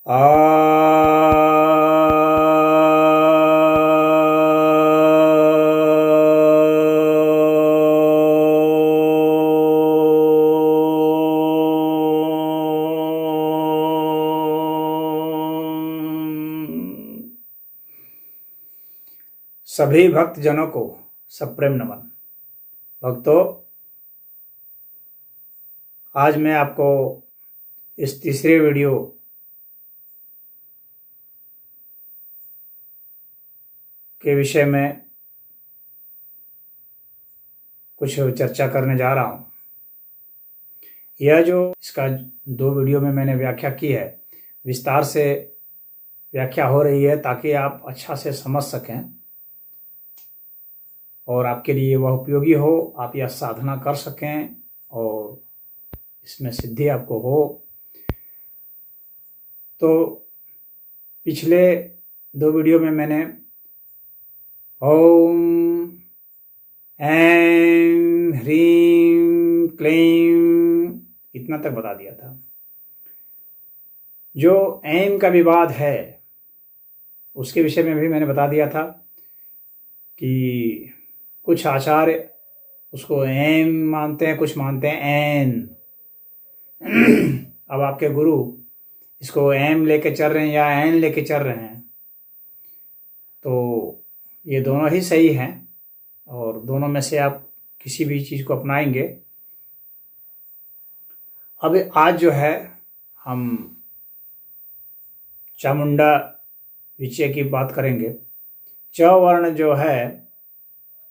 सभी भक्त जनों को सप्रेम नमन। भक्तों, आज मैं आपको इस तीसरे वीडियो के विषय में कुछ चर्चा करने जा रहा हूं। यह जो इसका 2 वीडियो में मैंने व्याख्या की है, विस्तार से व्याख्या हो रही है ताकि आप अच्छा से समझ सकें और आपके लिए वह उपयोगी हो, आप यह साधना कर सकें और इसमें सिद्धि आपको हो। तो पिछले 2 वीडियो में मैंने ओम ऐं ह्रीं क्लीं इतना तक बता दिया था। जो ऐं का विवाद है उसके विषय में भी मैंने बता दिया था कि कुछ आचार्य उसको ऐं मानते हैं, कुछ मानते हैं ऐन। अब आपके गुरु इसको ऐं लेके चल रहे हैं या ऐन लेके चल रहे हैं, तो ये दोनों ही सही हैं और दोनों में से आप किसी भी चीज़ को अपनाएंगे। अब आज जो है हम चामुंडा विषय की बात करेंगे। च वर्ण जो है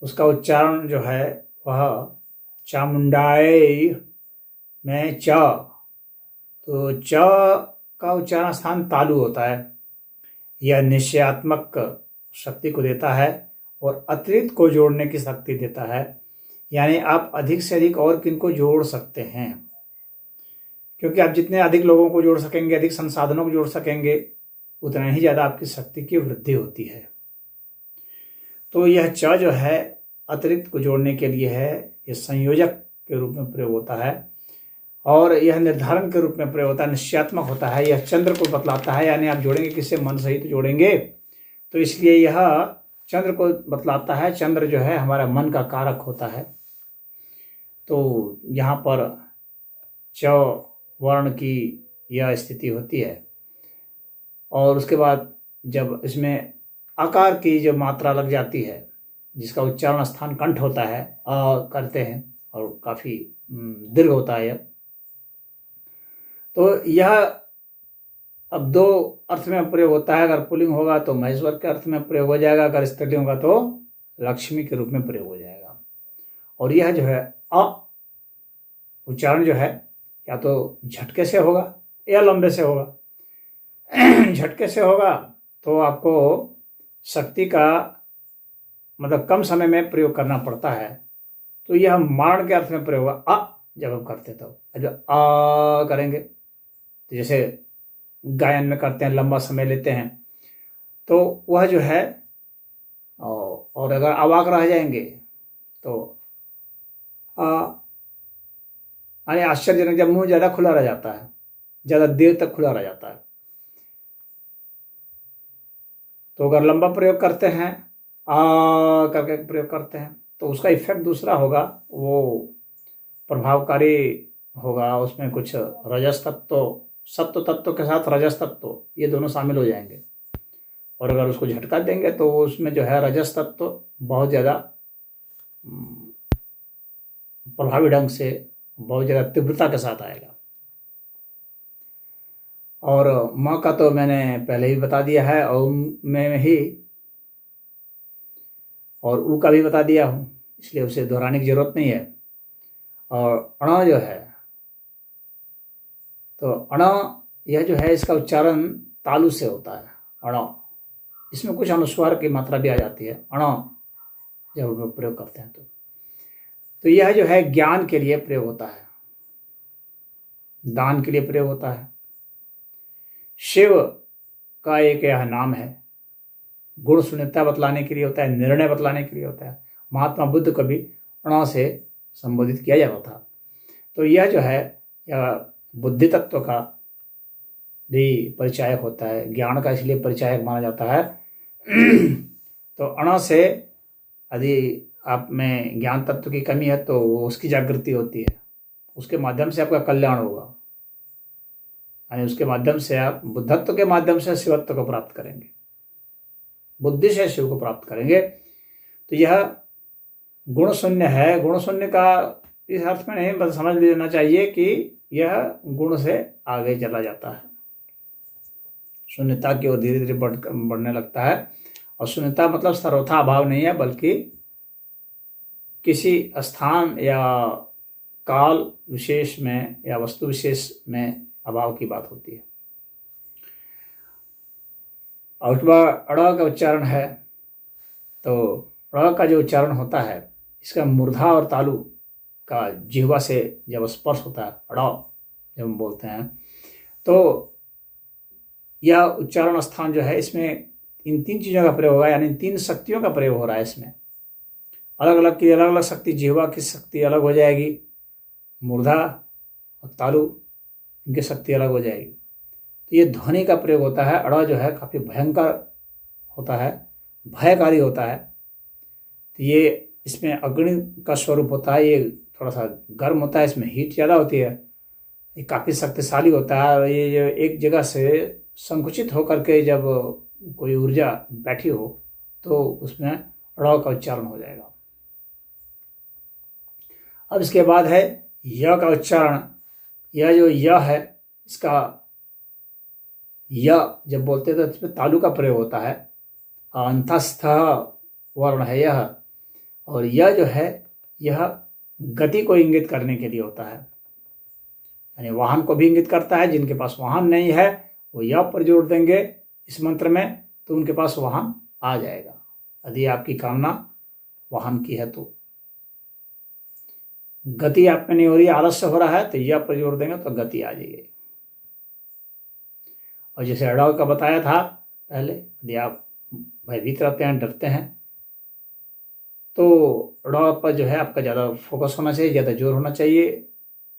उसका उच्चारण जो है वह चामुंडाए में च, तो च का उच्चारण स्थान तालु होता है। यह निश्चयात्मक शक्ति को देता है और अतिरिक्त को जोड़ने की शक्ति देता है, यानी आप अधिक से अधिक और किनको जोड़ सकते हैं, क्योंकि आप जितने अधिक लोगों को जोड़ सकेंगे, अधिक संसाधनों को जोड़ सकेंगे, उतना ही ज़्यादा आपकी शक्ति की वृद्धि होती है। तो यह च जो है अतिरिक्त को जोड़ने के लिए है, यह संयोजक के रूप में प्रयोग होता है और यह निर्धारण के रूप में प्रयोग होता है, निश्चयात्मक होता है। यह चंद्र को बतलाता है, यानी आप जोड़ेंगे किससे, मन सहित जोड़ेंगे, तो इसलिए यह चंद्र को बतलाता है। चंद्र जो है हमारा मन का कारक होता है। तो यहाँ पर च वर्ण की यह स्थिति होती है और उसके बाद जब इसमें आकार की जो मात्रा लग जाती है, जिसका उच्चारण स्थान कंठ होता है, करते हैं और काफ़ी दीर्घ होता है यह, तो यह अब 2 अर्थ में प्रयोग होता है। अगर पुल्लिंग होगा तो महेश्वर के अर्थ में प्रयोग हो जाएगा, अगर स्त्रीलिंग होगा तो लक्ष्मी के रूप में प्रयोग हो जाएगा। और यह जो है अ उच्चारण जो है या तो झटके से होगा या लंबे से होगा। झटके से होगा तो आपको शक्ति का मतलब कम समय में प्रयोग करना पड़ता है, तो यह मारण के अर्थ में प्रयोग होगा अ जब हम करते तो जब आ करेंगे, तो जैसे गायन में करते हैं, लंबा समय लेते हैं, तो वह जो है और अगर अवाक रह जाएंगे तो यानी आश्चर्यजनक, जब मुंह ज़्यादा खुला रह जाता है, ज़्यादा देर तक खुला रह जाता है, तो अगर लंबा प्रयोग करते हैं, करके प्रयोग करते हैं, तो उसका इफेक्ट दूसरा होगा, वो प्रभावकारी होगा। उसमें कुछ रजस तत्व, सत्व तत्व के साथ रजस तत्व, ये दोनों शामिल हो जाएंगे। और अगर उसको झटका देंगे तो उसमें जो है रजस तत्व बहुत ज़्यादा प्रभावी ढंग से, बहुत ज़्यादा तीव्रता के साथ आएगा। और माँ का तो मैंने पहले ही बता दिया है, ओम में ही, और ऊ का भी बता दिया हूँ, इसलिए उसे दोहराने की जरूरत नहीं है। और अण जो है, तो अण यह जो है इसका उच्चारण तालु से होता है, अण। इसमें कुछ अनुस्वार की मात्रा भी आ जाती है अण जब हम प्रयोग करते हैं तो यह जो है ज्ञान के लिए प्रयोग होता है, दान के लिए प्रयोग होता है। शिव का एक यह नाम है, गुण शून्यता बतलाने के लिए होता है, निर्णय बतलाने के लिए होता है। महात्मा बुद्ध को भी अण से संबोधित किया जाता था। तो यह जो है यह बुद्धि तत्व का भी परिचायक होता है, ज्ञान का इसलिए परिचायक माना जाता है। तो अण से यदि आप में ज्ञान तत्व की कमी है तो उसकी जागृति होती है, उसके माध्यम से आपका कल्याण होगा, यानी उसके माध्यम से आप बुद्धत्व के माध्यम से शिवत्व को प्राप्त करेंगे, बुद्धि से शिव को प्राप्त करेंगे। तो यह गुण शून्य है। गुण शून्य का इस अर्थ में नहीं, बस समझ लेना चाहिए कि यह गुण से आगे चला जाता है, शून्यता की ओर धीरे धीरे बढ़ने लगता है। और शून्यता मतलब सर्वथा अभाव नहीं है, बल्कि किसी स्थान या काल विशेष में या वस्तु विशेष में अभाव की बात होती है। और अड़ का उच्चारण है, तो अड़ का जो उच्चारण होता है, इसका मूर्धा और तालु का जिह्वा से जब स्पर्श होता है, अड़ जब हम बोलते हैं, तो यह उच्चारण स्थान जो है, इसमें इन 3 चीज़ों का प्रयोग होगा, यानी 3 शक्तियों का प्रयोग हो रहा है इसमें। अलग अलग की अलग अलग शक्ति, जिह्वा की शक्ति अलग हो जाएगी, मूर्धा और तालु इनकी शक्ति अलग हो जाएगी। तो ये ध्वनि का प्रयोग होता है। अड़ जो है काफ़ी भयंकर होता है, भयकारी होता है। तो ये इसमें अग्नि का स्वरूप होता है, ये थोड़ा सा गर्म होता है, इसमें हीट ज़्यादा होती है, ये काफ़ी शक्तिशाली होता है। और ये जो एक जगह से संकुचित होकर के जब कोई ऊर्जा बैठी हो तो उसमें अड़ का उच्चारण हो जाएगा। अब इसके बाद है य का उच्चारण। यह जो य है, इसका य जब बोलते हैं तो इसमें तालु का प्रयोग होता है, अंतस्थ वर्ण है यह। और यह जो है, यह गति को इंगित करने के लिए होता है, यानी वाहन को भी इंगित करता है। जिनके पास वाहन नहीं है वो य पर जोड़ देंगे इस मंत्र में, तो उनके पास वाहन आ जाएगा। यदि आपकी कामना वाहन की है तो गति आप में नहीं हो रही, आलस्य हो रहा है, तो यह पर जोड़ देंगे तो गति आ जाएगी। और जैसे अड़ का बताया था पहले, यदि आप भयभीत रहते हैं, डरते हैं, तो अड़ पर जो है आपका ज़्यादा फोकस होना चाहिए, ज़्यादा जोर होना चाहिए,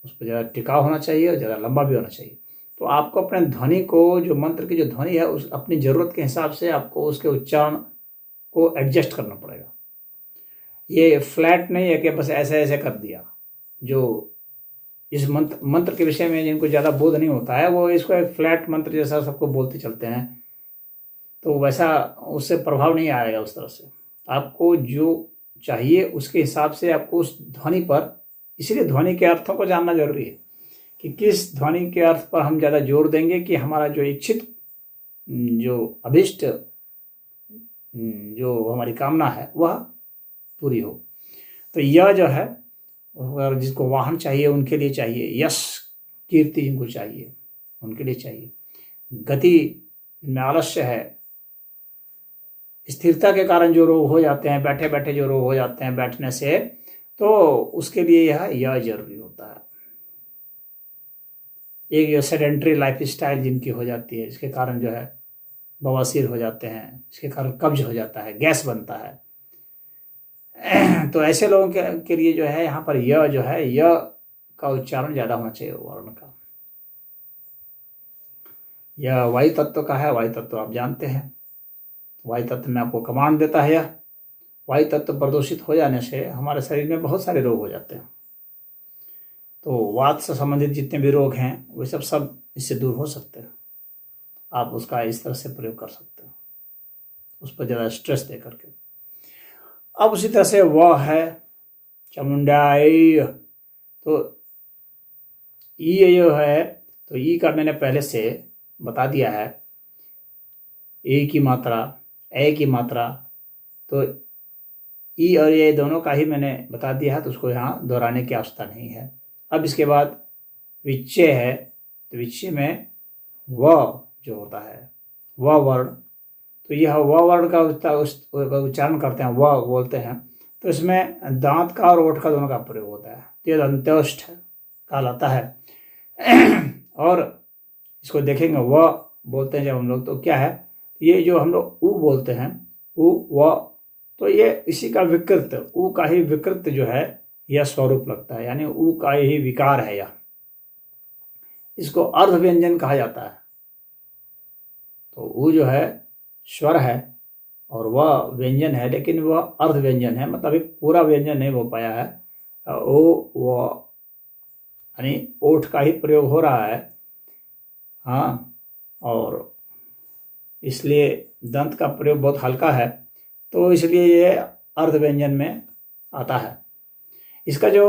उस पर ज़्यादा टिकाव होना चाहिए और ज़्यादा लंबा भी होना चाहिए। तो आपको अपने ध्वनि को, जो मंत्र की जो ध्वनि है, उस अपनी ज़रूरत के हिसाब से आपको उसके उच्चारण को एडजस्ट करना पड़ेगा। ये फ्लैट नहीं है कि बस ऐसे ऐसे कर दिया। जो इस मंत्र के विषय में जिनको ज़्यादा बोध नहीं होता है, वो इसको एक फ्लैट मंत्र जैसा सबको बोलते चलते हैं, तो वैसा उससे प्रभाव नहीं आएगा उस तरह से। आपको जो चाहिए उसके हिसाब से आपको उस ध्वनि पर, इसीलिए ध्वनि के अर्थों को जानना जरूरी है कि किस ध्वनि के अर्थ पर हम ज़्यादा जोर देंगे कि हमारा जो इच्छित, जो अभिष्ट, जो हमारी कामना है वह पूरी हो। तो यह जो है, अगर जिसको वाहन चाहिए उनके लिए चाहिए, यश कीर्ति जिनको चाहिए उनके लिए चाहिए, गति में आलस्य है, स्थिरता के कारण जो रोग हो जाते हैं, बैठे बैठे जो रोग हो जाते हैं बैठने से, तो उसके लिए यह जरूरी होता है। एक जो सेडेंट्री लाइफ स्टाइल जिनकी हो जाती है, इसके कारण जो है बवासीर हो जाते हैं, इसके कारण कब्ज हो जाता है, गैस बनता है, तो ऐसे लोगों के लिए जो है यहाँ पर यह जो है, यह का उच्चारण ज़्यादा होना चाहिए वर्ण का। यह वायु तत्व का है। वायु तत्व आप जानते हैं, वायु तत्व में आपको कमांड देता है। यह वायु तत्व प्रदूषित हो जाने से हमारे शरीर में बहुत सारे रोग हो जाते हैं। तो वात से संबंधित जितने भी रोग हैं वे सब इससे दूर हो सकते हैं। आप उसका इस तरह से प्रयोग कर सकते हैं, उस पर ज़्यादा स्ट्रेस दे करके। अब उसी तरह से वह है चामुंडाई। तो ई जो है, तो ई का मैंने पहले से बता दिया है, ए की मात्रा, ए की मात्रा, तो ई और ये दोनों का ही मैंने बता दिया है, तो उसको यहाँ दोहराने की आवश्यकता नहीं है। अब इसके बाद विच्चय है, तो विच्चय में व जो होता है, व वर्ण, तो यह व वर्ण का उच्चारण करते हैं, व बोलते हैं, तो इसमें दांत का और ओठ का दोनों का प्रयोग होता है, तो अंत्योष्ठ कहलाता है। और इसको देखेंगे, व बोलते हैं जब हम लोग, तो क्या है, ये जो हम लोग उ बोलते हैं, उ व, तो ये इसी का विकृत, उ का ही विकृत जो है यह स्वरूप लगता है, यानी उ का ही विकार है यह। इसको अर्ध व्यंजन कहा जाता है। तो वो जो है स्वर है और वह व्यंजन है, लेकिन वह अर्ध व्यंजन है, मतलब एक पूरा व्यंजन नहीं हो पाया है। वो यानी ओठ का ही प्रयोग हो रहा है। हाँ, और इसलिए दंत का प्रयोग बहुत हल्का है, तो इसलिए ये अर्ध व्यंजन में आता है। इसका जो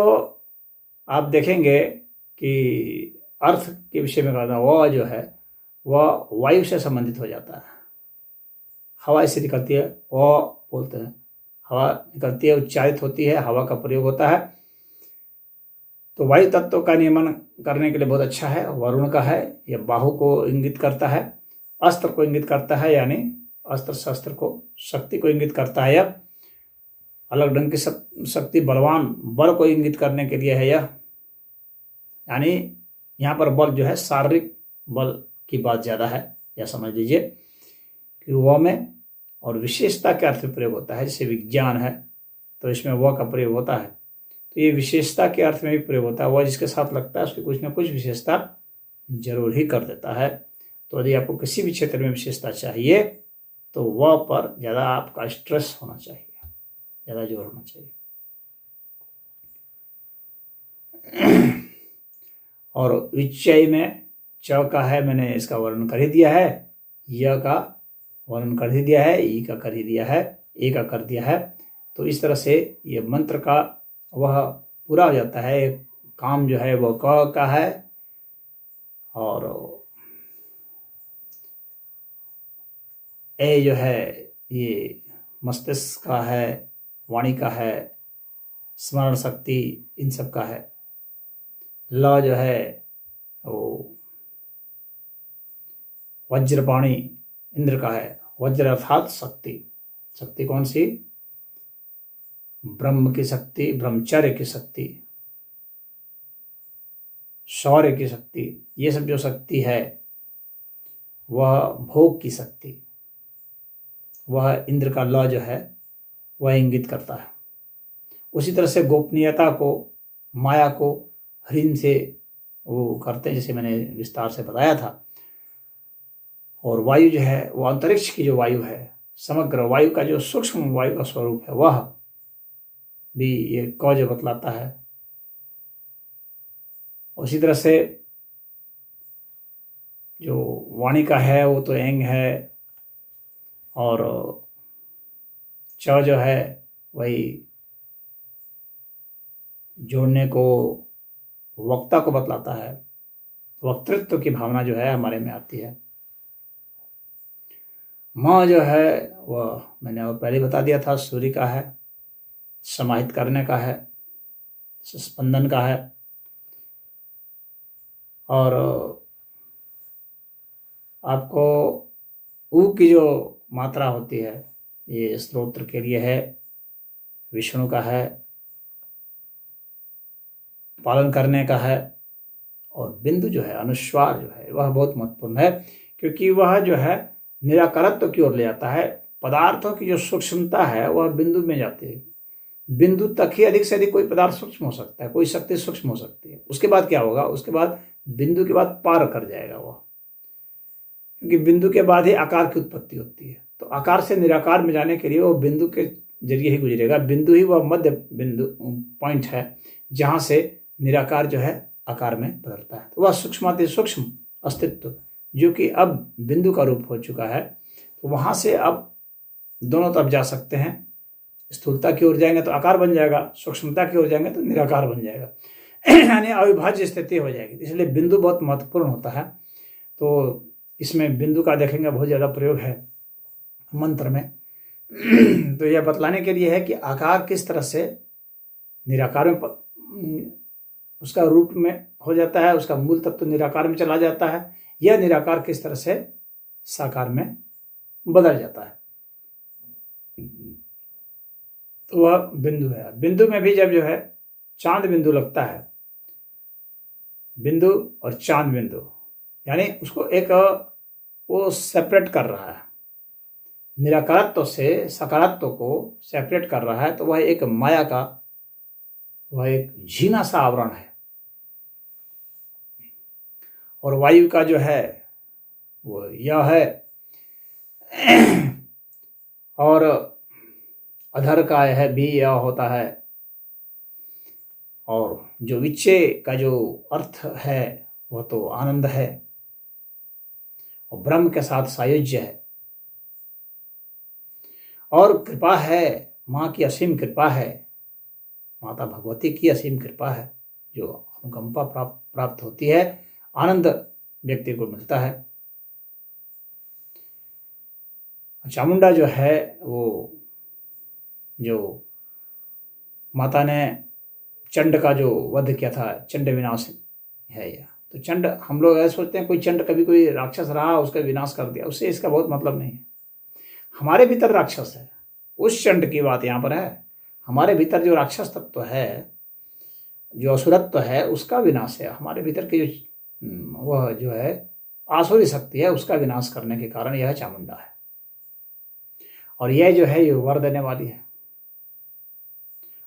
आप देखेंगे कि अर्थ के विषय में कहता है, वह जो है वह वायु से संबंधित हो जाता है। हवा इससे निकलती है, वह बोलते हैं, हवा निकलती है, उच्चारित होती है, हवा का प्रयोग होता है। तो वायु तत्व का नियमन करने के लिए बहुत अच्छा है। वरुण का है, यह बाहु को इंगित करता है, अस्त्र को इंगित करता है, यानी अस्त्र शस्त्र को, शक्ति को इंगित करता है। यह अलग ढंग की शक्ति, बलवान, बल को इंगित करने के लिए है यह। यानी यहाँ पर बल जो है शारीरिक बल की बात ज़्यादा है, यह समझ लीजिए कि वह में, और विशेषता के अर्थ में प्रयोग होता है। जैसे विज्ञान है तो इसमें वह का प्रयोग होता है, तो ये विशेषता के अर्थ में भी प्रयोग होता है। वह जिसके साथ लगता है उसकी कुछ ना कुछ विशेषता जरूर ही कर देता है। तो यदि आपको किसी भी क्षेत्र में विशेषता चाहिए तो वह पर ज़्यादा आपका स्ट्रेस होना चाहिए, ज़्यादा जोर होना चाहिए। और विचय में च का है, मैंने इसका वर्णन कर ही दिया है, य का वर्णन कर ही दिया है, ई का कर ही दिया है, ए का कर दिया है। तो इस तरह से ये मंत्र का वह पूरा हो जाता है। काम जो है वह क का है, और ए जो है ये मस्तिष्क का है, वाणी का है, स्मरण शक्ति, इन सब का है। ल जो है वो वज्रपाणी इंद्र का है। वज्र अर्थात शक्ति। शक्ति कौन सी? ब्रह्म की शक्ति, ब्रह्मचर्य की शक्ति, शौर्य की शक्ति, ये सब जो शक्ति है वह भोग की शक्ति, वह इंद्र का ल जो है वह इंगित करता है। उसी तरह से गोपनीयता को, माया को ह्रीम से वो करते हैं, जैसे मैंने विस्तार से बताया था। और वायु जो है वो अंतरिक्ष की जो वायु है, समग्र वायु का जो सूक्ष्म वायु का स्वरूप है, वह भी ये क जो बतलाता है। उसी तरह से जो वाणी का है वो तो एंग है, और च जो है वही जोड़ने को, वक्ता को बतलाता है। वक्तृत्व की भावना जो है हमारे में आती है। म जो है वह मैंने और पहले बता दिया था, सूर्य का है, समाहित करने का है, स्पंदन का है। और आपको ऊ की जो मात्रा होती है ये स्तोत्र के लिए है, विष्णु का है, पालन करने का है। और बिंदु जो है, अनुस्वार जो है, वह बहुत महत्वपूर्ण है, क्योंकि वह जो है निराकारत्व की ओर ले जाता है। पदार्थों की जो सूक्ष्मता है वह बिंदु में जाती है। बिंदु तक ही अधिक से अधिक कोई पदार्थ सूक्ष्म हो सकता है, कोई शक्ति सूक्ष्म हो सकती है। उसके बाद क्या होगा? उसके बाद बिंदु के बाद पार कर जाएगा वह, क्योंकि बिंदु के बाद ही आकार की उत्पत्ति होती है। तो आकार से निराकार में जाने के लिए वो बिंदु के जरिए ही गुजरेगा। बिंदु ही वह मध्य बिंदु पॉइंट है जहां से निराकार जो है आकार में बदलता है। तो वह सूक्ष्माति सूक्ष्म अस्तित्व जो कि अब बिंदु का रूप हो चुका है, तो वहां से अब दोनों तरफ जा सकते हैं। स्थूलता की ओर जाएंगे तो आकार बन जाएगा, सूक्ष्मता की ओर जाएंगे तो निराकार बन जाएगा, यानी अविभाज्य स्थिति हो जाएगी। इसलिए बिंदु बहुत महत्वपूर्ण होता है। तो इसमें बिंदु का देखेंगे बहुत ज़्यादा प्रयोग है मंत्र में। तो यह बतलाने के लिए है कि आकार किस तरह से निराकार में उसका रूप में हो जाता है, उसका मूल तत्व निराकार में चला जाता है, यह निराकार किस तरह से साकार में बदल जाता है। तो वह बिंदु है। बिंदु में भी जब जो है चांद बिंदु लगता है, बिंदु और चांद बिंदु, यानी उसको एक वो सेपरेट कर रहा है, निराकारत्व से सकारात्व को सेपरेट कर रहा है। तो वह एक माया का, वह एक झीना सा आवरण है। और वायु का जो है वो यह है और अधर का यह भी यह होता है। और जो विच्चे का जो अर्थ है वह तो आनंद है और ब्रह्म के साथ सायुज्य है। और कृपा है, माँ की असीम कृपा है, माता भगवती की असीम कृपा है, जो अनुकंपा प्राप्त होती है, आनंद व्यक्ति को मिलता है। चामुंडा जो है वो, जो माता ने चंड का जो वध किया था, चंड विनाश है यह। तो चंड, हम लोग ऐसे सोचते हैं कोई चंड कभी कोई राक्षस रहा उसका विनाश कर दिया, उससे इसका बहुत मतलब नहीं है। हमारे भीतर राक्षस है, उस चंड की बात यहाँ पर है। हमारे भीतर जो राक्षस तत्व है, जो असुरत्व है, उसका विनाश है। हमारे भीतर की जो वह जो है आसुरी शक्ति है, उसका विनाश करने के कारण यह चामुंडा है। और यह जो है ये वर देने वाली है।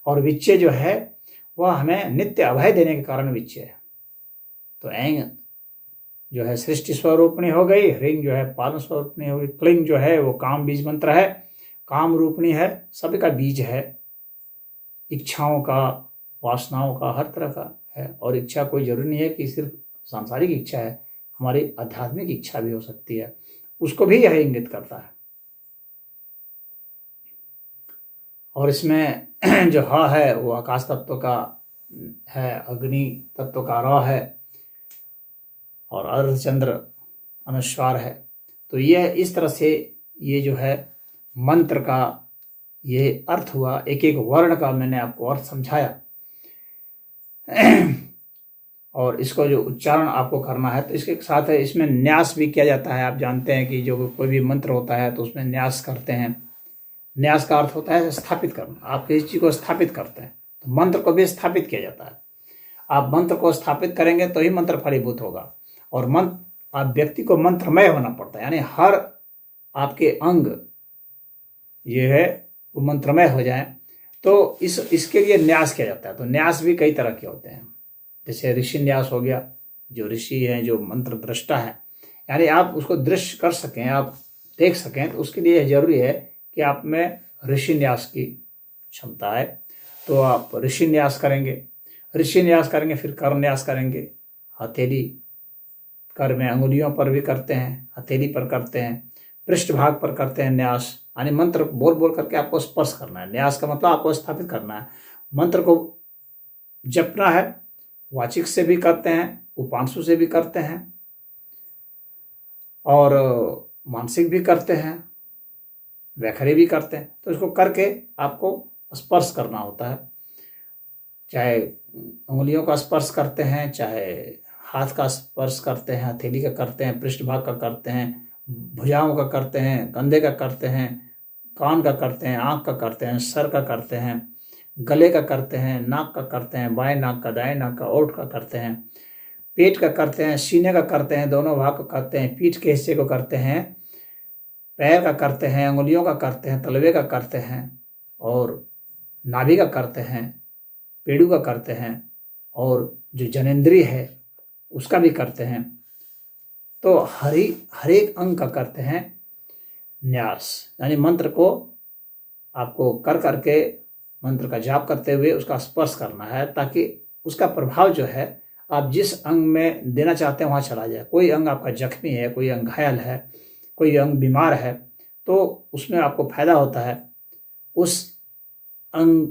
और विच्चे जो है वह हमें नित्य अभय देने के कारण विच्चे है। तो ऐंग जो है सृष्टि स्वरूपणी हो गई, ह्रीं जो है पालन स्वरूपणी हो गई, क्लीं जो है वो काम बीज मंत्र है, काम रूपणी है, सभी का बीज है, इच्छाओं का, वासनाओं का, हर तरह का है। और इच्छा कोई जरूरी नहीं है कि सिर्फ सांसारिक इच्छा है, हमारी आध्यात्मिक इच्छा भी हो सकती है, उसको भी यह इंगित करता है। और इसमें जो ह है वो आकाश तत्व का है, अग्नि तत्व का र है, और अर्धचंद्र अनुस्वार है। तो यह इस तरह से ये जो है मंत्र का ये अर्थ हुआ। एक एक वर्ण का मैंने आपको अर्थ समझाया। और इसको जो उच्चारण आपको करना है, तो इसके साथ है इसमें न्यास भी किया जाता है। आप जानते हैं कि जो कोई भी मंत्र होता है तो उसमें न्यास करते हैं। न्यास का अर्थ होता है स्थापित करना। आप किसी चीज़ को स्थापित करते हैं तो मंत्र को भी स्थापित किया जाता है। आप मंत्र को स्थापित करेंगे तो ही मंत्र फलीभूत होगा। और मंत्र, आप व्यक्ति को मंत्रमय होना पड़ता है, यानी हर आपके अंग ये है वो मंत्रमय हो जाए। तो इसके लिए न्यास किया जाता है। तो न्यास भी कई तरह के होते हैं, जैसे ऋषि न्यास हो गया, जो ऋषि हैं, जो मंत्र दृष्टा है, यानी आप उसको दृश्य कर सकें, आप देख सकें, तो उसके लिए जरूरी है कि आप में ऋषि न्यास की क्षमता है। तो आप ऋषि न्यास करेंगे, ऋषि न्यास करेंगे, फिर कर न्यास करेंगे। हथेली, कर में अंगुलियों पर भी करते हैं, हथेली पर करते हैं, पृष्ठभाग पर करते हैं न्यास, यानी मंत्र बोल बोल करके आपको स्पर्श करना है। न्यास का मतलब आपको स्थापित करना है। मंत्र को जपना है, वाचिक से भी करते हैं, उपांशु से भी करते हैं, और मानसिक भी करते हैं, वैखरी भी करते हैं। तो इसको करके आपको स्पर्श करना होता है। चाहे उंगलियों का स्पर्श करते हैं, चाहे हाथ का स्पर्श करते हैं, हथेली का करते हैं, पृष्ठभाग का करते हैं, भुजाओं का करते हैं, कंधे का करते हैं, कान का करते हैं, आँख का करते हैं, सर का करते हैं, गले का करते हैं, नाक का करते हैं, बाएं नाक का, दाएं नाक का, ओठ का करते हैं, पेट का करते हैं, सीने का करते हैं, दोनों भाग का करते हैं, पीठ के हिस्से को करते हैं, पैर का करते हैं, अंगुलियों का करते हैं, तलवे का करते हैं, और नाभि का करते हैं, पेड़ू का करते हैं, और जो जनेंद्रिय है उसका भी करते हैं। तो हर एक अंग का करते हैं न्यास, यानी मंत्र को आपको कर करके मंत्र का जाप करते हुए उसका स्पर्श करना है, ताकि उसका प्रभाव जो है आप जिस अंग में देना चाहते हैं वहाँ चला जाए। कोई अंग आपका जख्मी है, कोई अंग घायल है, कोई अंग बीमार है, तो उसमें आपको फायदा होता है। उस अंग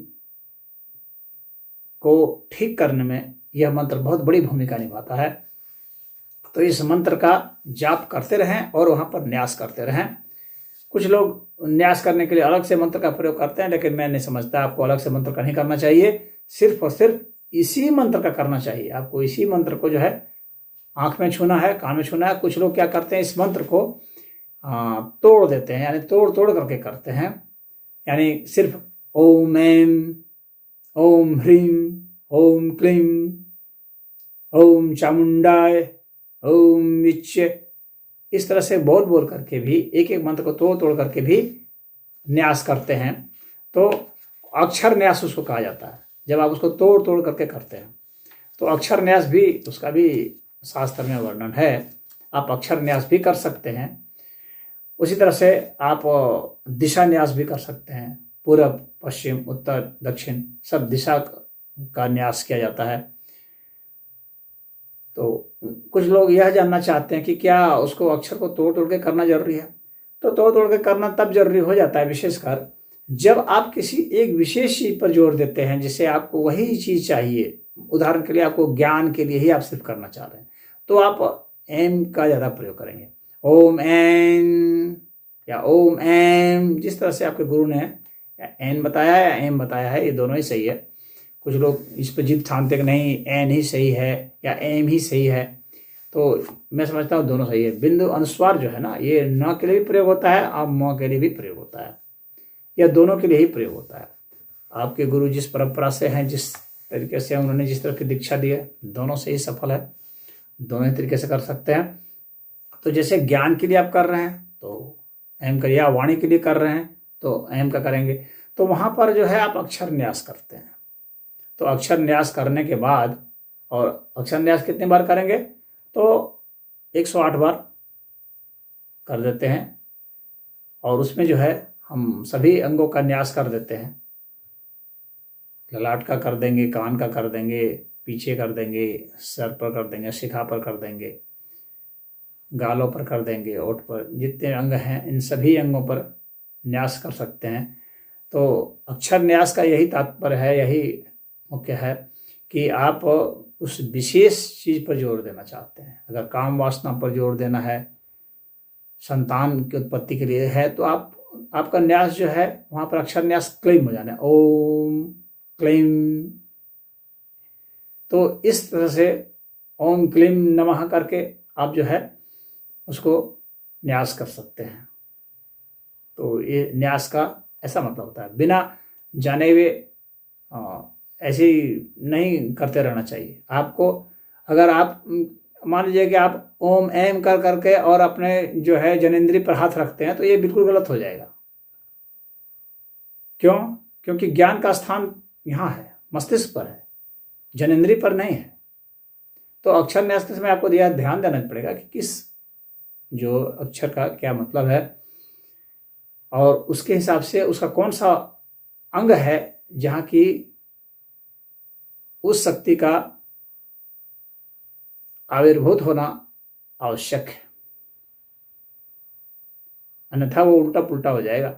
को ठीक करने में यह मंत्र बहुत बड़ी भूमिका निभाता है। तो इस मंत्र का जाप करते रहें और वहाँ पर न्यास करते रहें। कुछ लोग न्यास करने के लिए अलग से मंत्र का प्रयोग करते हैं, लेकिन मैं नहीं समझता आपको अलग से मंत्र का नहीं करना चाहिए। सिर्फ और सिर्फ इसी मंत्र का करना चाहिए। आपको इसी मंत्र को जो है आँख में छूना है, कान में छूना है। कुछ लोग क्या करते हैं, इस मंत्र को तोड़ देते हैं, यानी तोड़ तोड़ करके करते हैं। यानी सिर्फ ओम ऐं, ओम ह्रीं, ओम क्लीं, ओम चामुंडाय, ओम विच्चे, इस तरह से बोल बोल करके भी एक एक मंत्र को तोड़ तोड़ करके भी न्यास करते हैं। तो अक्षर न्यास उसको कहा जाता है, जब आप उसको तोड़ तोड़ करके करते हैं। तो अक्षर न्यास भी, उसका भी शास्त्र में वर्णन है। आप अक्षर न्यास भी कर सकते हैं। उसी तरह से आप दिशा न्यास भी कर सकते हैं। पूर्व, पश्चिम, उत्तर, दक्षिण सब दिशा का न्यास किया जाता है। तो कुछ लोग यह जानना चाहते हैं कि क्या उसको अक्षर को तोड़ तोड़ के करना जरूरी है। तो तोड़ तोड़ के करना तब जरूरी हो जाता है विशेषकर जब आप किसी एक विशेष चीज पर जोर देते हैं जिसे आपको वही चीज चाहिए। उदाहरण के लिए आपको ज्ञान के लिए ही आप सिर्फ करना चाह रहे हैं, तो आप एम का ज्यादा प्रयोग करेंगे। ओम एन या ओम एम, जिस तरह से आपके गुरु ने एन बताया है या एम बताया है, ये दोनों ही सही है। कुछ लोग इस पर जिद ठानते कि नहीं एन ही सही है या एम ही सही है, तो मैं समझता हूँ दोनों सही है। बिंदु अनुस्वार जो है ना, ये न के लिए भी प्रयोग होता है और म के लिए भी प्रयोग होता है, या दोनों के लिए ही प्रयोग होता है। आपके गुरु जिस परंपरा से हैं, जिस तरीके से उन्होंने जिस तरह की दीक्षा दी है, दोनों से ही सफल है, दोनों ही तरीके से कर सकते हैं। तो जैसे ज्ञान के लिए आप कर रहे हैं तो एम करिए, या वाणी के लिए कर रहे हैं तो एम का करेंगे। तो वहां पर जो है आप अक्षर न्यास करते हैं। तो अक्षर न्यास करने के बाद, और अक्षर न्यास कितनी बार करेंगे, तो 108 बार कर देते हैं। और उसमें जो है हम सभी अंगों का न्यास कर देते हैं। ललाट का कर देंगे, कान का कर देंगे, पीछे कर देंगे, सर पर कर देंगे, शिखा पर कर देंगे, गालों पर कर देंगे, ओठ पर, जितने अंग हैं इन सभी अंगों पर न्यास कर सकते हैं। तो अक्षर न्यास का यही तात्पर्य है, यही मुख्य है कि आप उस विशेष चीज पर जोर देना चाहते हैं। अगर काम वासना पर जोर देना है, संतान की उत्पत्ति के लिए है, तो आपका न्यास जो है वहां पर अक्षर न्यास क्लीम हो जाना है, ओम क्लीम। तो इस तरह से ओम क्लीम नमः करके आप जो है उसको न्यास कर सकते हैं। तो ये न्यास का ऐसा मतलब होता है, बिना जाने हुए ऐसे ही नहीं करते रहना चाहिए आपको। अगर आप मान लीजिए कि आप ओम एम कर करके और अपने जो है जनेंद्रिय पर हाथ रखते हैं, तो ये बिल्कुल गलत हो जाएगा। क्यों? क्योंकि ज्ञान का स्थान यहाँ है, मस्तिष्क पर है, जनेंद्रिय पर नहीं है। तो अक्षर न्यास के समय आपको ध्यान देना पड़ेगा कि किस जो अक्षर का क्या मतलब है, और उसके हिसाब से उसका कौन सा अंग है जहां की उस शक्ति का आविर्भूत होना आवश्यक है, अन्यथा वो उल्टा पुल्टा हो जाएगा।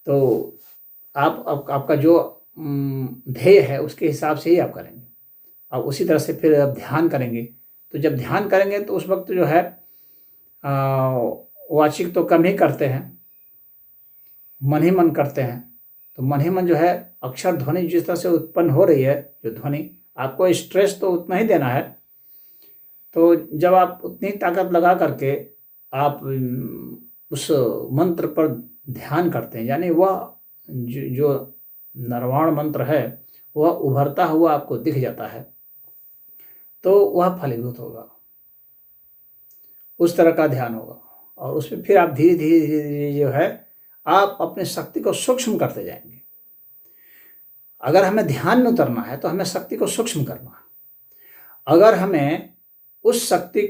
तो आपका जो ध्येय है उसके हिसाब से ही आप करेंगे। अब उसी तरह से फिर आप ध्यान करेंगे। तो जब ध्यान करेंगे तो उस वक्त जो है वाचिक तो कम ही करते हैं, मन ही मन करते हैं। तो मन ही मन जो है अक्षर ध्वनि जिस तरह से उत्पन्न हो रही है, जो ध्वनि, आपको स्ट्रेस तो उतना ही देना है। तो जब आप उतनी ताकत लगा करके आप उस मंत्र पर ध्यान करते हैं, यानी वह जो निर्वाण मंत्र है वह उभरता हुआ आपको दिख जाता है, तो वह फलीभूत होगा, उस तरह का ध्यान होगा। और उसमें फिर आप धीरे धीरे धीरे धीरे जो है आप अपने शक्ति को सूक्ष्म करते जाएंगे। अगर हमें ध्यान में उतरना है तो हमें शक्ति को सूक्ष्म करना है। अगर हमें उस शक्ति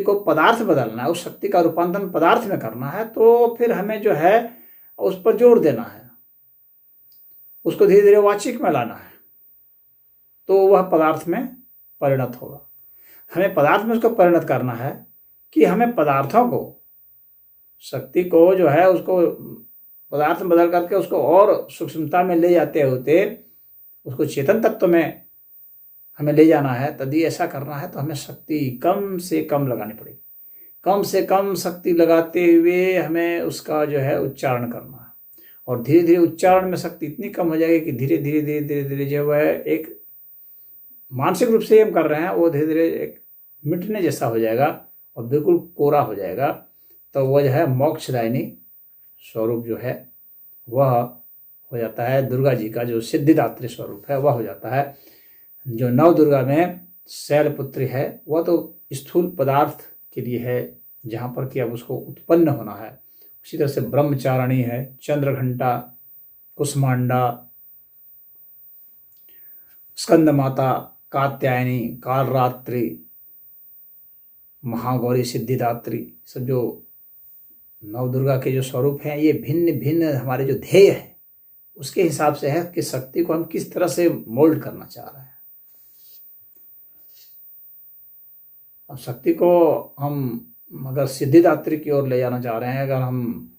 को पदार्थ बदलना है, उस शक्ति का रूपांतरण पदार्थ में करना है, तो फिर हमें जो है उस पर जोर देना है, उसको धीरे धीरे वाचिक में लाना है, तो वह पदार्थ में परिणत होगा। हमें पदार्थ में उसको परिणत करना है कि हमें पदार्थों को, शक्ति को जो है उसको पदार्थ में बदल करके उसको और सूक्ष्मता में ले जाते होते उसको चेतन तत्व में हमें ले जाना है। यदि ऐसा करना है तो हमें शक्ति कम से कम लगानी पड़ेगी। कम से कम शक्ति लगाते हुए हमें उसका जो है उच्चारण करना है, और धीरे धीरे उच्चारण में शक्ति इतनी कम हो जाएगी कि धीरे धीरे धीरे धीरे धीरे जो है एक मानसिक रूप से हम कर रहे हैं वो धीरे धीरे एक मिटने जैसा हो जाएगा और बिल्कुल कोरा हो जाएगा। तो वह जो है मोक्षदायिनी स्वरूप जो है वह हो जाता है। दुर्गा जी का जो सिद्धिदात्री स्वरूप है वह हो जाता है। जो नव दुर्गा में शैलपुत्री है वह तो स्थूल पदार्थ के लिए है, जहाँ पर कि अब उसको उत्पन्न होना है। उसी तरह से ब्रह्मचारिणी है, चंद्रघंटा, कुष्मांडा, स्कंद माता, कात्यायनी, कालरात्रि, महागौरी, सिद्धिदात्री, सब जो नव दुर्गा के जो स्वरूप हैं, ये भिन्न भिन्न हमारे जो ध्येय है उसके हिसाब से है कि शक्ति को हम किस तरह से मोल्ड करना चाह रहे हैं। अब शक्ति को हम अगर सिद्धिदात्री की ओर ले जाना चाह रहे हैं, अगर हम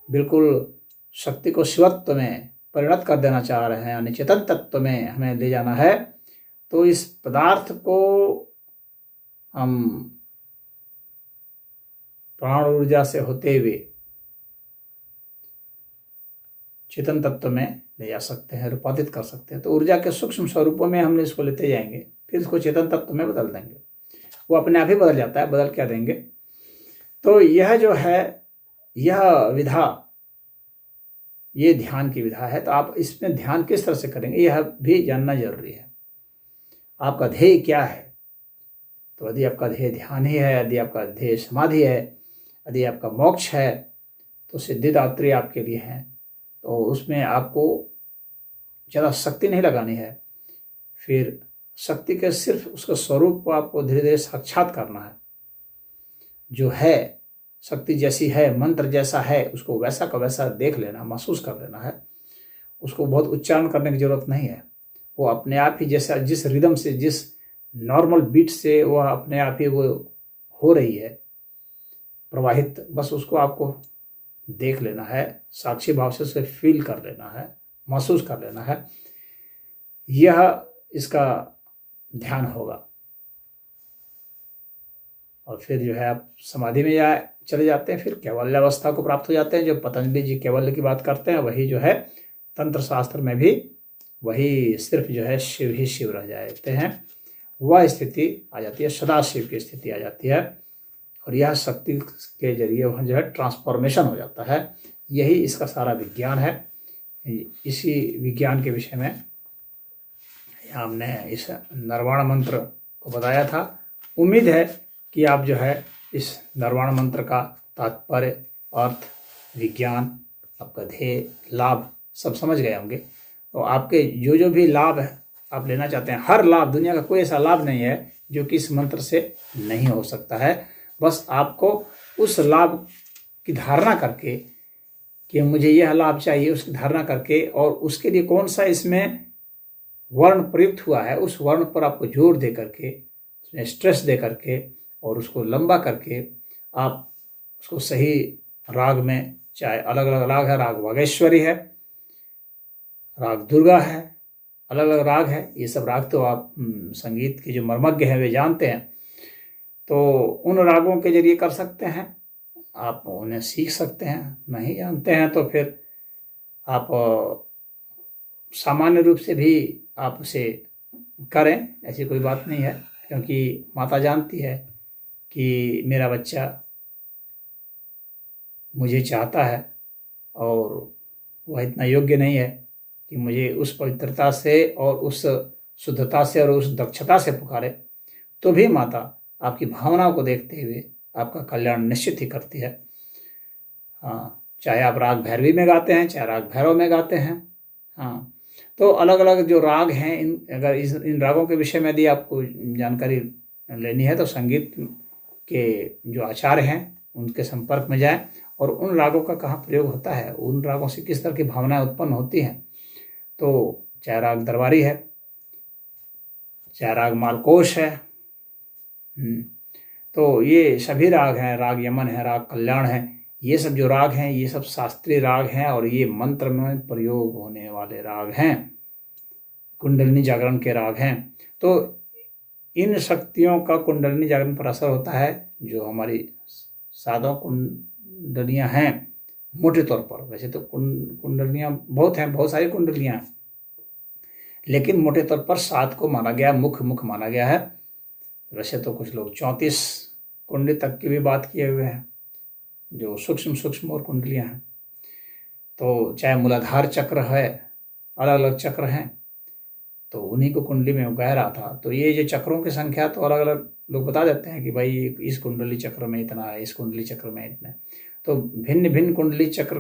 बिल्कुल शक्ति को शिवत्व में परिणत कर देना चाह रहे हैं, यानी चेतन तत्व में हमें ले जाना है, तो इस पदार्थ को हम प्राण ऊर्जा से होते हुए चेतन तत्व में ले जा सकते हैं, रूपांतरित कर सकते हैं। तो ऊर्जा के सूक्ष्म स्वरूपों में हमने इसको लेते जाएंगे, फिर इसको चेतन तत्व में बदल देंगे, वो अपने आप ही बदल जाता है, बदल क्या देंगे। तो यह जो है, यह विधा, ये ध्यान की विधा है। तो आप इसमें ध्यान किस तरह से करेंगे यह भी जानना जरूरी है। आपका ध्येय क्या है? तो यदि आपका ध्येय ध्यान ही है, यदि आपका ध्येय समाधि है, यदि आपका मोक्ष है, तो सिद्धिदात्री आपके लिए है। तो उसमें आपको ज़्यादा शक्ति नहीं लगानी है, फिर शक्ति के सिर्फ उसके स्वरूप को आपको धीरे धीरे साक्षात करना है। जो है शक्ति जैसी है, मंत्र जैसा है, उसको वैसा का वैसा देख लेना, महसूस कर लेना है। उसको बहुत उच्चारण करने की जरूरत नहीं है, वो अपने आप ही जैसा, जिस रिदम से, जिस नॉर्मल बीट से वह अपने आप ही वो हो रही है प्रवाहित, बस उसको आपको देख लेना है, साक्षी भाव से उसे फील कर लेना है, महसूस कर लेना है। यह इसका ध्यान होगा। और फिर जो है आप समाधि में चले जाते हैं, फिर कैवल्य अवस्था को प्राप्त हो जाते हैं। जो पतंजलि जी कैवल्य की बात करते हैं, वही जो है तंत्र शास्त्र में भी वही सिर्फ जो है शिव ही शिव रह जाते हैं। वह स्थिति आ जाती है, सदाशिव की स्थिति आ जाती है, और यह शक्ति के जरिए वहाँ जो है ट्रांसफॉर्मेशन हो जाता है। यही इसका सारा विज्ञान है। इसी विज्ञान के विषय में हमने इस निर्वाण मंत्र को बताया था। उम्मीद है कि आप जो है इस निर्वाण मंत्र का तात्पर्य, अर्थ, विज्ञान, आपका ध्येय, लाभ सब समझ गए होंगे। तो आपके जो जो भी लाभ है आप लेना चाहते हैं, हर लाभ, दुनिया का कोई ऐसा लाभ नहीं है जो कि इस मंत्र से नहीं हो सकता है। बस आपको उस लाभ की धारणा करके कि मुझे यह लाभ चाहिए, उसकी धारणा करके, और उसके लिए कौन सा इसमें वर्ण प्रयुक्त हुआ है, उस वर्ण पर आपको जोर दे करके, उसमें स्ट्रेस दे करके और उसको लंबा करके आप उसको सही राग में, चाहे अलग अलग राग है, राग वागेश्वरी है, राग दुर्गा है, अलग अलग राग है। ये सब राग तो आप संगीत के जो मर्मज्ञ हैं वे जानते हैं, तो उन रागों के जरिए कर सकते हैं, आप उन्हें सीख सकते हैं। नहीं जानते हैं तो फिर आप सामान्य रूप से भी आप उसे करें, ऐसी कोई बात नहीं है। क्योंकि माता जानती है कि मेरा बच्चा मुझे चाहता है और वह इतना योग्य नहीं है कि मुझे उस पवित्रता से और उस शुद्धता से और उस दक्षता से पुकारे, तो भी माता आपकी भावनाओं को देखते हुए आपका कल्याण निश्चित ही करती है। हाँ, चाहे आप राग भैरवी में गाते हैं, चाहे राग भैरव में गाते हैं। हाँ, तो अलग अलग जो राग हैं, अगर इन रागों के विषय में यदि आपको जानकारी लेनी है तो संगीत के जो आचार्य हैं उनके संपर्क में जाएं, और उन रागों का कहाँ प्रयोग होता है, उन रागों से किस तरह की भावनाएं उत्पन्न होती हैं। तो चाहे राग दरबारी है, चाहे राग मालकोश है, तो ये सभी राग हैं, राग यमन है, राग कल्याण है, ये सब जो राग हैं ये सब शास्त्रीय राग हैं, और ये मंत्र में प्रयोग होने वाले राग हैं, कुंडलिनी जागरण के राग हैं। तो इन शक्तियों का कुंडलिनी जागरण पर असर होता है। जो हमारी साधों कुंडलियाँ हैं मोटे तौर पर, वैसे तो कुंडलियाँ बहुत हैं, बहुत सारी कुंडलियाँ हैं, लेकिन मोटे तौर पर 7 को माना गया, मुख माना गया है। वैसे तो कुछ लोग 34 कुंडली तक की भी बात किए हुए हैं, जो सूक्ष्म और कुंडलियाँ हैं। तो चाहे मूलाधार चक्र है, अलग अलग चक्र हैं, तो उन्हीं को कुंडली में कह रहा था। तो ये जो चक्रों की संख्या तो अलग अलग लोग बता देते हैं कि भाई इस कुंडली चक्र में इतना है, इस कुंडली चक्र में इतना है। तो भिन्न भिन्न कुंडली चक्र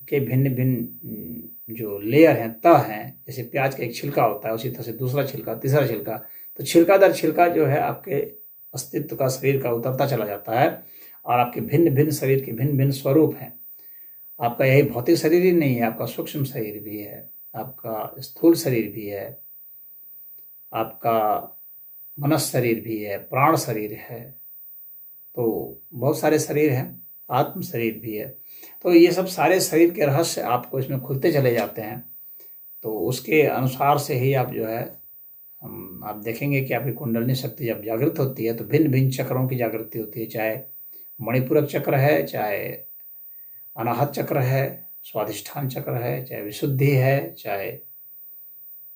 के भिन्न भिन्न जो लेयर हैं, तह हैं, जैसे प्याज का एक छिलका होता है, उसी तरह से दूसरा छिलका, तीसरा छिलका, तो छिलका दर छिलका जो है आपके अस्तित्व का शरीर का उतरता चला जाता है और आपके भिन्न भिन्न शरीर के भिन्न भिन्न स्वरूप हैं। आपका यही भौतिक शरीर ही नहीं है, आपका सूक्ष्म शरीर भी है, आपका स्थूल शरीर भी है, आपका मनस शरीर भी है, प्राण शरीर है, तो बहुत सारे शरीर हैं, आत्म शरीर भी है। तो ये सब सारे शरीर के रहस्य आपको इसमें खुलते चले जाते हैं। तो उसके अनुसार से ही आप जो है आप देखेंगे कि आपकी कुंडलिनी शक्ति जब जागृत होती है तो भिन्न भिन्न चक्रों की जागृति होती है, चाहे मणिपूरक चक्र है, चाहे अनाहत चक्र है, स्वाधिष्ठान चक्र है, चाहे विशुद्धि है, चाहे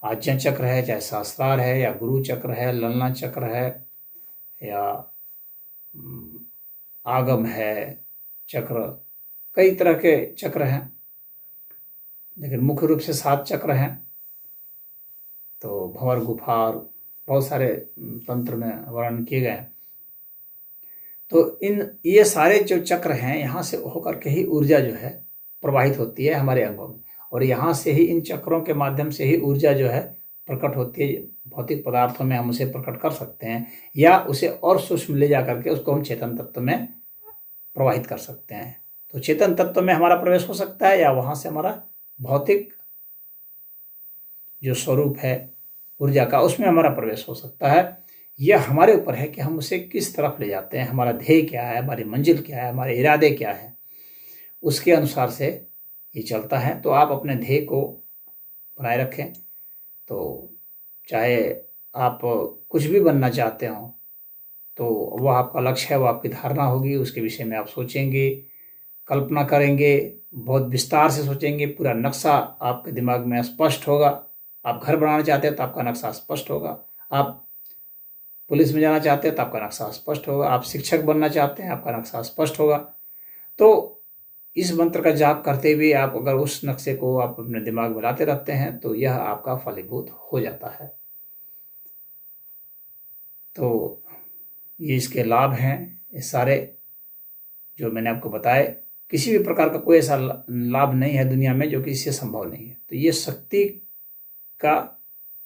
आज्ञा चक्र है, चाहे सहस्रार है, या गुरु चक्र है, ललना चक्र है, या आगम है चक्र, कई तरह के चक्र हैं, लेकिन मुख्य रूप से 7 चक्र हैं। तो भंवर गुफार बहुत सारे तंत्र में वर्णन किए गए हैं। तो ये सारे जो चक्र हैं यहाँ से होकर के ही ऊर्जा जो है प्रवाहित होती है हमारे अंगों में, और यहाँ से ही इन चक्रों के माध्यम से ही ऊर्जा जो है प्रकट होती है। भौतिक पदार्थों में हम उसे प्रकट कर सकते हैं, या उसे और सूक्ष्म ले जा करके उसको हम चेतन तत्व में प्रवाहित कर सकते हैं। तो चेतन तत्व में हमारा प्रवेश हो सकता है, या वहाँ से हमारा भौतिक जो स्वरूप है ऊर्जा का उसमें हमारा प्रवेश हो सकता है। यह हमारे ऊपर है कि हम उसे किस तरफ ले जाते हैं, हमारा ध्येय क्या है, हमारी मंजिल क्या है, हमारे इरादे क्या है, उसके अनुसार से ये चलता है। तो आप अपने ध्येय को बनाए रखें। तो चाहे आप कुछ भी बनना चाहते हो तो वह आपका लक्ष्य है, वो आपकी धारणा होगी, उसके विषय में आप सोचेंगे, कल्पना करेंगे, बहुत विस्तार से सोचेंगे, पूरा नक्शा आपके दिमाग में स्पष्ट होगा। आप घर बनाना चाहते हैं तो आपका नक्शा स्पष्ट होगा, आप पुलिस में जाना चाहते हैं तो आपका नक्शा स्पष्ट होगा, आप शिक्षक बनना चाहते हैं आपका नक्शा स्पष्ट होगा। तो इस मंत्र का जाप करते हुए आप अगर उस नक्शे को आप अपने दिमाग में लाते रहते हैं तो यह आपका फलीभूत हो जाता है। तो ये इसके लाभ हैं, ये सारे जो मैंने आपको बताए। किसी भी प्रकार का कोई ऐसा लाभ नहीं है दुनिया में जो किसी से संभव नहीं है। तो ये शक्ति का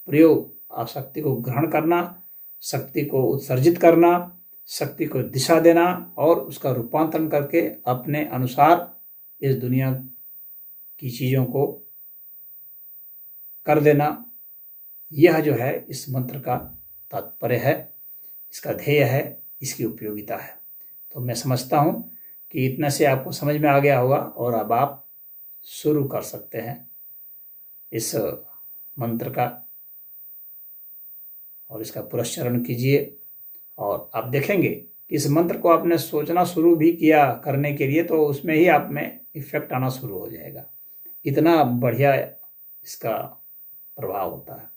प्रयोग, आप शक्ति को ग्रहण करना, शक्ति को उत्सर्जित करना, शक्ति को दिशा देना और उसका रूपांतरण करके अपने अनुसार इस दुनिया की चीज़ों को कर देना, यह जो है इस मंत्र का तात्पर्य है, इसका ध्येय है, इसकी उपयोगिता है। तो मैं समझता हूँ कि इतना से आपको समझ में आ गया होगा और अब आप शुरू कर सकते हैं इस मंत्र का और इसका पुरस्चरण कीजिए। और आप देखेंगे कि इस मंत्र को आपने सोचना शुरू भी किया करने के लिए तो उसमें ही आप में इफेक्ट आना शुरू हो जाएगा। इतना बढ़िया इसका प्रभाव होता है।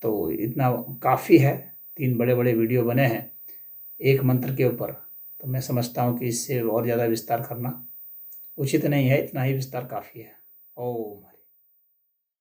तो इतना काफ़ी है, 3 बड़े बड़े वीडियो बने हैं एक मंत्र के ऊपर। तो मैं समझता हूँ कि इससे और ज़्यादा विस्तार करना उचित नहीं है, इतना ही विस्तार काफ़ी है। ओम।